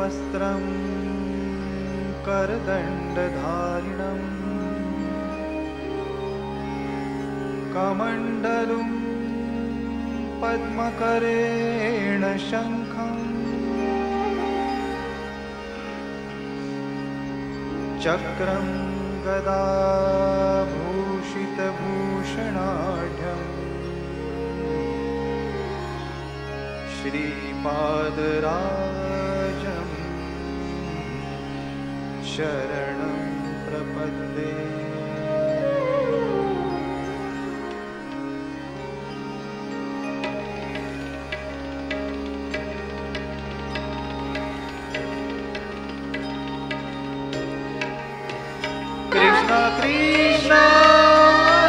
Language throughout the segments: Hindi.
वस्त्रं करदण्डधारिणम् कमण्डलुं पद्मकरेण शङ्खम् चक्रं गदाभूषितभूषणाढ्यम् श्रीपादराजं शरणं प्रपद्ये। कृष्ण कृष्ण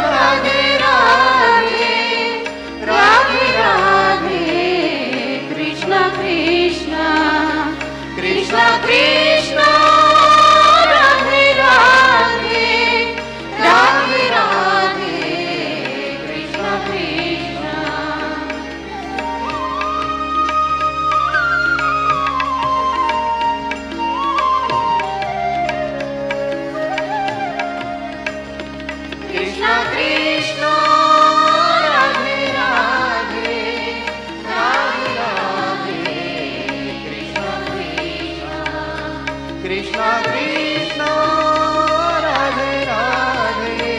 राधे राधे राधे राधे कृष्ण कृष्ण कृष्ण कृष्ण राधे राधे राधे राधे कृष्ण कृष्ण। कृष्ण कृष्ण राधे राधे राधे राधे कृष्ण कृष्ण कृष्ण कृष्ण राधे राधे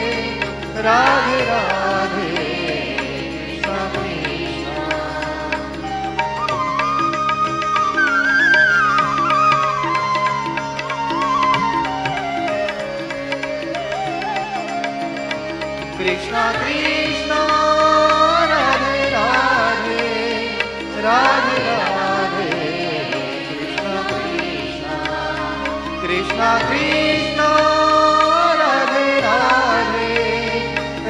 राधे राधे कृष्ण कृष्ण। कृष्ण कृष्ण राधे राधे राधे राधे कृष्ण कृष्ण कृष्ण कृष्ण राधे राधे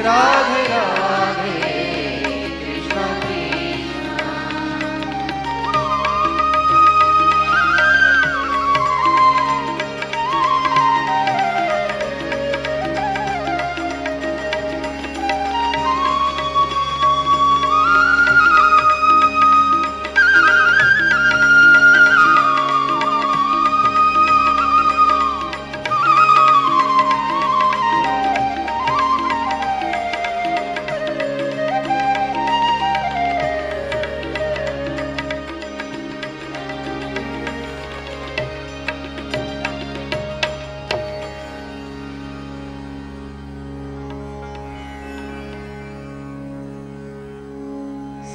राधे राधे कृष्ण कृष्ण।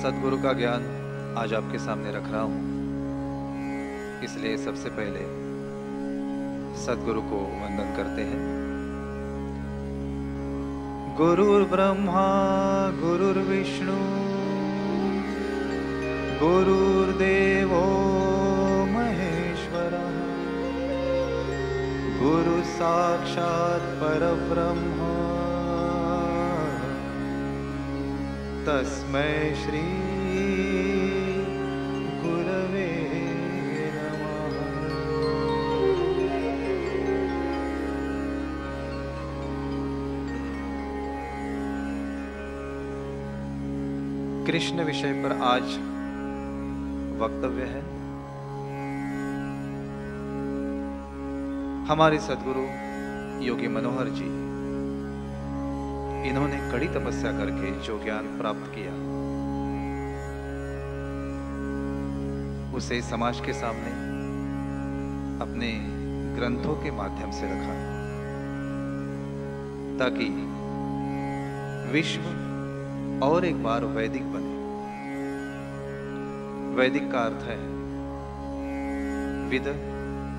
सद्गुरु का ज्ञान आज आपके सामने रख रहा हूं, इसलिए सबसे पहले सद्गुरु को वंदन करते हैं। गुरुर्ब्रह्मा गुरुर्विष्णु गुरुर्देवो महेश्वरः गुरु साक्षात् परब्रह्म तस्मै श्री गुरवे नमः। कृष्ण विषय पर आज वक्तव्य है। हमारे सद्गुरु योगी मनोहर जी, इन्होंने कड़ी तपस्या करके जो ज्ञान प्राप्त किया उसे समाज के सामने अपने ग्रंथों के माध्यम से रखा, ताकि विश्व और एक बार वैदिक बने। वैदिक का अर्थ है विद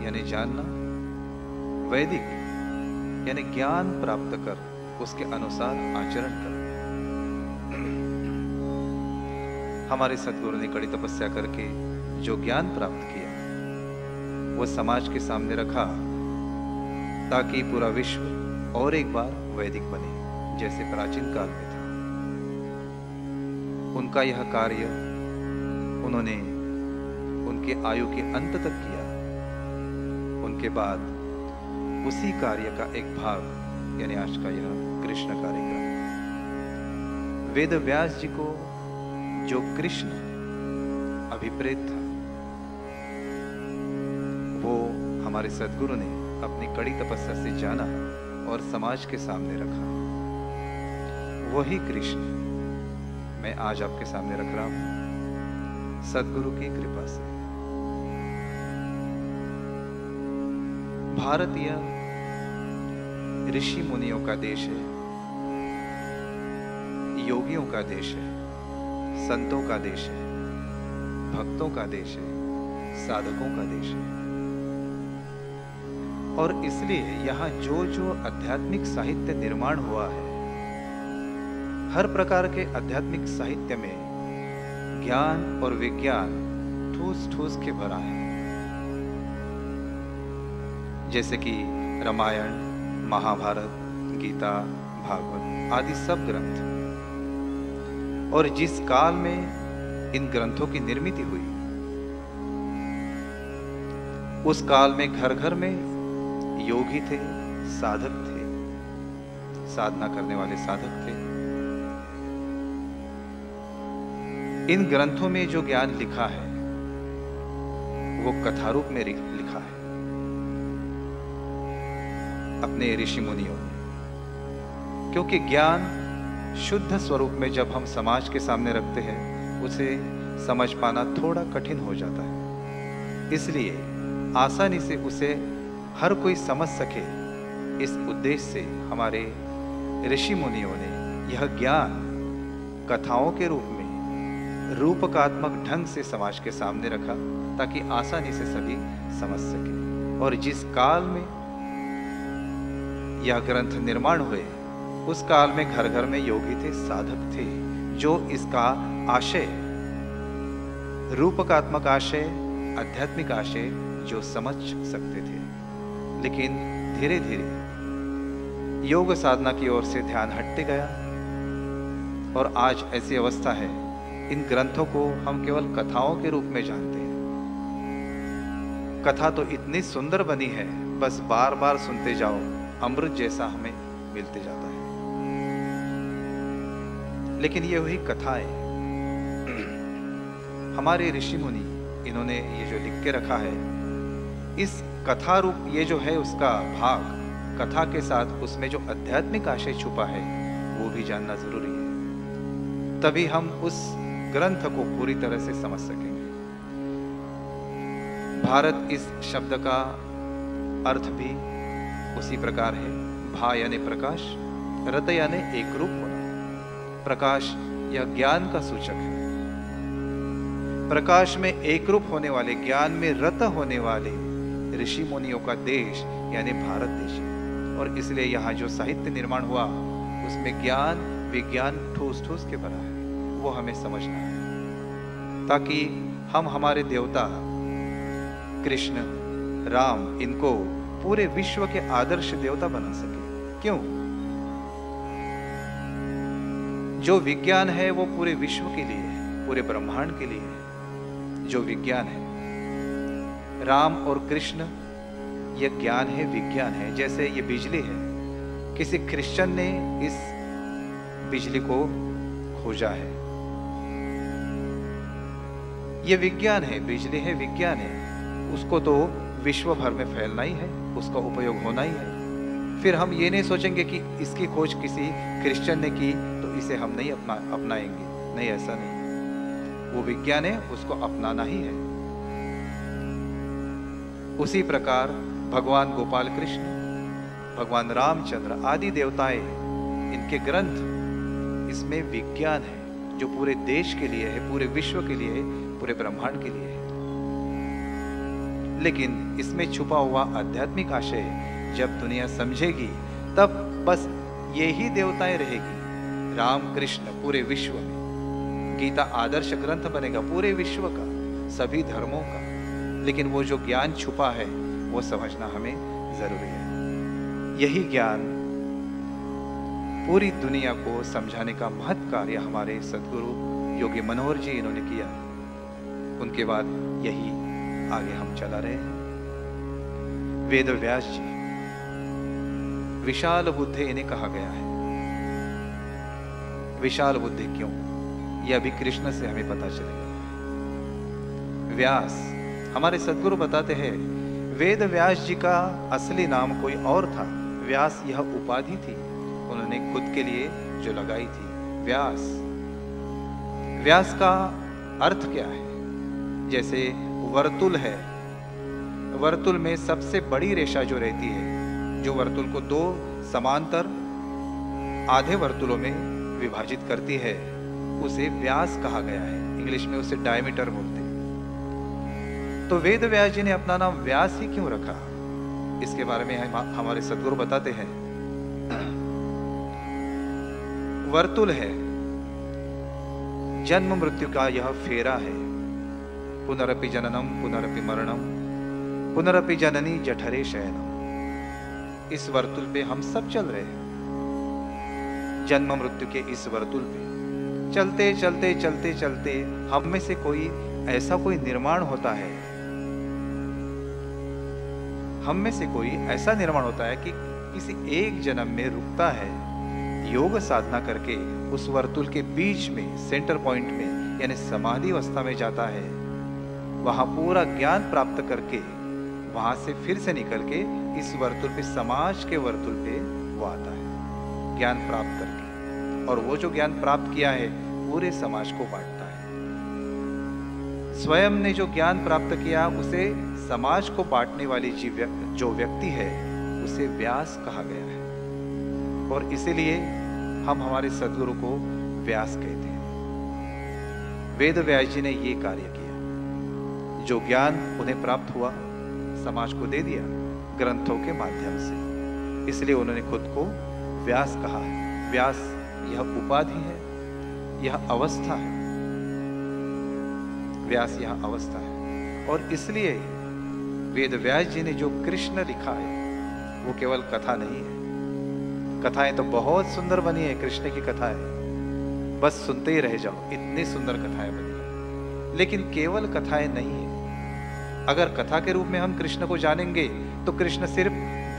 यानी जानना, वैदिक यानी ज्ञान प्राप्त कर उसके अनुसार आचरण कर। हमारे सद्गुरु ने कड़ी तपस्या करके जो ज्ञान प्राप्त किया वो समाज के सामने रखा, ताकि पूरा विश्व और एक बार वैदिक बने, जैसे प्राचीन काल में था। उनका यह कार्य उन्होंने उनके आयु के अंत तक किया। उनके बाद उसी कार्य का एक भाग यानी आज का यह कृष्ण कार्यक्रम। वेद व्यास जी को जो कृष्ण अभिप्रेत था, हमारे सद्गुरु ने अपनी कड़ी तपस्या से जाना और समाज के सामने रखा। वही कृष्ण मैं आज आपके सामने रख रहा हूं सद्गुरु की कृपा से। भारतीय ऋषि मुनियों का देश है, योगियों का देश है, संतों का देश है, भक्तों का देश है, साधकों का देश है। और इसलिए यहां जो जो आध्यात्मिक साहित्य निर्माण हुआ है, हर प्रकार के आध्यात्मिक साहित्य में ज्ञान और विज्ञान ठूस ठूस के भरा है। जैसे कि रामायण, महाभारत, गीता, भागवत आदि सब ग्रंथ। और जिस काल में इन ग्रंथों की निर्मित हुई, उस काल में घर घर में योगी थे, साधक थे, साधना करने वाले साधक थे। इन ग्रंथों में जो ज्ञान लिखा है वो कथा रूप में लिखा है अपने ऋषि मुनियों ने। क्योंकि ज्ञान शुद्ध स्वरूप में जब हम समाज के सामने रखते हैं, उसे समझ पाना थोड़ा कठिन हो जाता है। इसलिए आसानी से उसे हर कोई समझ सके, इस उद्देश्य से हमारे ऋषि मुनियों ने यह ज्ञान कथाओं के रूप में रूपकात्मक ढंग से समाज के सामने रखा, ताकि आसानी से सभी समझ सके। और जिस काल में यह ग्रंथ निर्माण हुए, उस काल में घर घर में योगी थे, साधक थे, जो इसका आशय, रूपकात्मक आशय, आध्यात्मिक आशय जो समझ सकते थे। लेकिन धीरे धीरे योग साधना की ओर से ध्यान हटते गया और आज ऐसी अवस्था है, इन ग्रंथों को हम केवल कथाओं के रूप में जानते हैं। कथा तो इतनी सुंदर बनी है, बस बार बार सुनते जाओ, अमृत जैसा हमें मिलते जाता है। लेकिन ये वही कथाएं हमारे ऋषि मुनि, इन्होंने ये जो लिख के रखा है, इस कथा रूप ये जो है उसका भाग, कथा के साथ उसमें जो आध्यात्मिक आशय छुपा है वो भी जानना जरूरी है। तभी हम उस ग्रंथ को पूरी तरह से समझ सकेंगे। भारत इस शब्द का अर्थ भी उसी प्रकार है। भा यानी प्रकाश, रत यानी एक रूप होना। प्रकाश यह ज्ञान का सूचक है। प्रकाश में एक रूप होने वाले, ज्ञान में रत होने वाले ऋषि मुनियों का देश यानी भारत देश है। और इसलिए यहाँ जो साहित्य निर्माण हुआ, उसमें ज्ञान विज्ञान ठूस ठूस के भरा है। वो हमें समझना है, ताकि हम हमारे देवता कृष्ण, राम, इनको पूरे विश्व के आदर्श देवता बना सके। क्यों? जो विज्ञान है वो पूरे विश्व के लिए है, पूरे ब्रह्मांड के लिए है। जो विज्ञान है, राम और कृष्ण, यह ज्ञान है, विज्ञान है। जैसे ये बिजली है, किसी क्रिश्चियन ने इस बिजली को खोजा है, ये विज्ञान है। बिजली है, विज्ञान है। उसको तो विश्व भर में फैलना ही है, उसका उपयोग होना ही है। फिर हम ये नहीं सोचेंगे कि इसकी खोज किसी क्रिश्चियन ने की तो इसे हम नहीं अपनाएंगे। नहीं, ऐसा नहीं। वो विज्ञान है, उसको अपनाना ही है। उसी प्रकार भगवान गोपाल कृष्ण, भगवान रामचंद्र आदि देवताएं, इनके ग्रंथ, इसमें विज्ञान है जो पूरे देश के लिए है, पूरे विश्व के लिए है, पूरे ब्रह्मांड के लिए है। लेकिन इसमें छुपा हुआ आध्यात्मिक आशय जब दुनिया समझेगी, तब बस यही देवताएं रहेगी। राम कृष्ण पूरे विश्व में, गीता आदर्श ग्रंथ बनेगा पूरे विश्व का, सभी धर्मों का। लेकिन वो जो ज्ञान छुपा है वो समझना हमें जरूरी है। यही ज्ञान पूरी दुनिया को समझाने का महत् कार्य हमारे सद्गुरु योगी मनोहर जी इन्होंने किया। उनके बाद यही आगे हम चला रहे हैं। वेद व्यास जी, विशाल बुद्धि इन्हें कहा गया है। विशाल बुद्धि क्यों, यह अभी कृष्ण से हमें पता चलेगा। व्यास, हमारे सद्गुरु बताते हैं, वेद व्यास जी का असली नाम कोई और था, व्यास यह उपाधि थी उन्होंने खुद के लिए जो लगाई थी। व्यास, व्यास का अर्थ क्या है? जैसे वर्तुल है, वर्तुल में सबसे बड़ी रेखा जो रहती है, जो वर्तुल को दो समांतर आधे वर्तुलों में विभाजित करती है, उसे व्यास कहा गया है। इंग्लिश में उसे डायमीटर बोलते हैं। तो वेद व्यास जी ने अपना नाम व्यास ही क्यों रखा, इसके बारे में हमारे सद्गुरु बताते हैं। वर्तुल है, जन्म मृत्यु का यह फेरा है। पुनरपि जननम पुनरपि मरणम पुनरपि जननी जठरे शयनम। इस वर्तुल पे हम सब चल रहे हैं। जन्म मृत्यु के इस वर्तुल पे चलते चलते चलते चलते हम में से कोई ऐसा कोई निर्माण होता है, हम में से कोई ऐसा निर्माण होता है कि किसी एक जन्म में रुकता है, योग साधना करके उस वर्तुल के बीच में सेंटर पॉइंट में यानी समाधि अवस्था में जाता है। वहां पूरा ज्ञान प्राप्त करके वहां से फिर से निकल के इस वर्तुल पे, समाज के वर्तुल पे वो आता है ज्ञान प्राप्त करके, और वो जो ज्ञान प्राप्त किया है पूरे समाज को बांटता है। स्वयं ने जो ज्ञान प्राप्त किया उसे समाज को बांटने वाली जो व्यक्ति है उसे व्यास कहा गया है, और इसीलिए हम हमारे सद्गुरु को व्यास कहते हैं। वेद व्यास जी ने ये कार्य किया, जो ज्ञान उन्हें प्राप्त हुआ समाज को दे दिया ग्रंथों के माध्यम से, इसलिए उन्होंने खुद को व्यास कहा है। व्यास यह उपाधि है, यह अवस्था है, व्यास यह अवस्था है। और इसलिए वेद व्यास जी ने जो कृष्ण लिखा है वो केवल कथा नहीं है। कथाएं तो बहुत सुंदर बनी है, कृष्ण की कथा है, बस सुनते ही रह जाओ, इतनी सुंदर कथाएं बनी है। लेकिन केवल कथाएं नहीं है। अगर कथा के रूप में हम कृष्ण को जानेंगे तो कृष्ण सिर्फ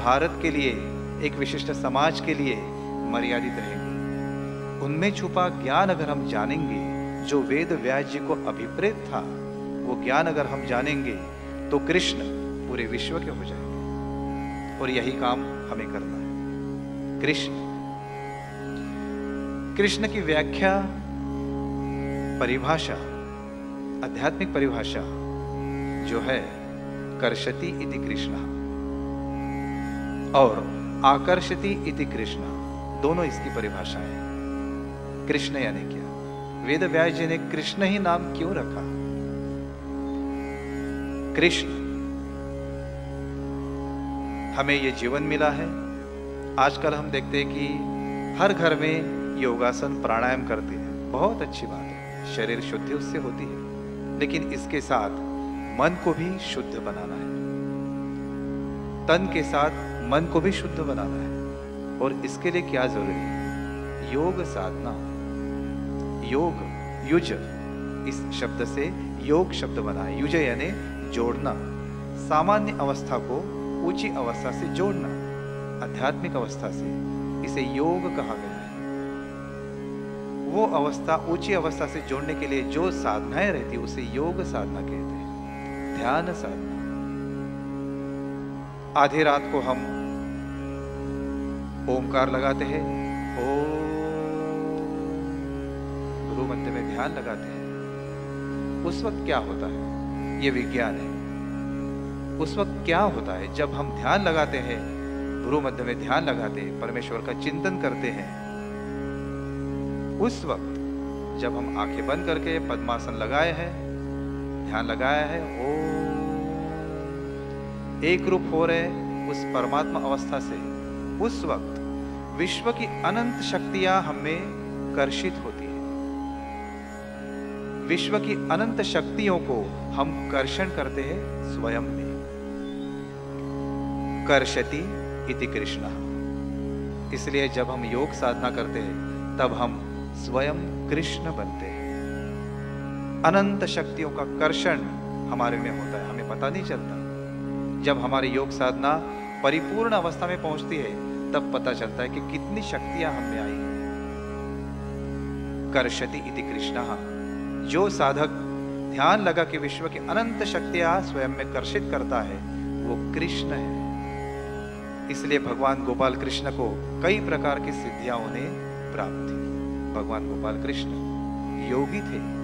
भारत के लिए, एक विशिष्ट समाज के लिए मर्यादित रहेंगे। उनमें छुपा ज्ञान अगर हम जानेंगे, जो वेद व्यास जी को अभिप्रेत था, वो ज्ञान अगर हम जानेंगे तो कृष्ण पूरे विश्व के हो जाएंगे। और यही काम हमें करना है। कृष्ण की व्याख्या, परिभाषा, आध्यात्मिक परिभाषा जो है कर्षति इति कृष्ण और आकर्षति इति कृष्ण, दोनों इसकी परिभाषा है। कृष्ण यानी क्या? वेद व्यास जी ने कृष्ण ही नाम क्यों रखा? कृष्ण, हमें ये जीवन मिला है। आजकल हम देखते हैं कि हर घर में योगासन प्राणायाम करते हैं, बहुत अच्छी बात है, शरीर शुद्धि उससे होती है। लेकिन इसके साथ मन को भी शुद्ध बनाना है, तन के साथ मन को भी शुद्ध बनाना है। और इसके लिए क्या जरूरी है? योग साधना। योग, युज, इस शब्द से योग शब्द बना है। युज यानी जोड़ना, सामान्य अवस्था को ऊंची अवस्था से जोड़ना, आध्यात्मिक अवस्था से, इसे योग कहा गया है। वो अवस्था, ऊंची अवस्था से जोड़ने के लिए जो साधनाएं रहती है उसे योग साधना कहते हैं, ध्यान साधना। आधी रात को हम ओमकार लगाते हैं, ओम, गुरु मध्य में ध्यान लगाते हैं। उस वक्त क्या होता है? ये विज्ञान है। उस वक्त क्या होता है? जब हम ध्यान लगाते हैं, गुरु मध्य में ध्यान लगाते हैं, परमेश्वर का चिंतन करते हैं, उस वक्त जब हम आंखें बंद करके पद्मासन लगाए हैं, ध्यान लगाया है, ओम, एक रूप हो रहे उस परमात्मा अवस्था से, उस वक्त विश्व की अनंत शक्तियां हमें कर्षित होती है। विश्व की अनंत शक्तियों को हम कर्षण करते हैं स्वयं में। कर्षति इति कृष्ण। इसलिए जब हम योग साधना करते हैं तब हम स्वयं कृष्ण बनते हैं। अनंत शक्तियों का कर्षण हमारे में होता है, हमें पता नहीं चलता। जब हमारी योग साधना परिपूर्ण अवस्था में पहुंचती है तब पता चलता है कि कितनी शक्तियां हम में आई हैं। कर्षति इति कृष्ण। जो साधक ध्यान लगा के विश्व की अनंत शक्तियां स्वयं में कर्षित करता है, वो कृष्ण है। इसलिए भगवान गोपाल कृष्ण को कई प्रकार की सिद्धियां उन्हें प्राप्त थी। भगवान गोपाल कृष्ण योगी थे।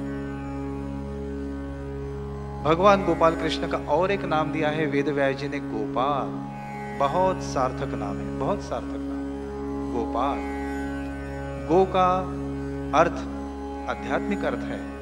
भगवान गोपाल कृष्ण का और एक नाम दिया है वेद व्यास जी ने, गोपाल। बहुत सार्थक नाम है, बहुत सार्थक नाम गोपाल। गो का अर्थ आध्यात्मिक अर्थ है,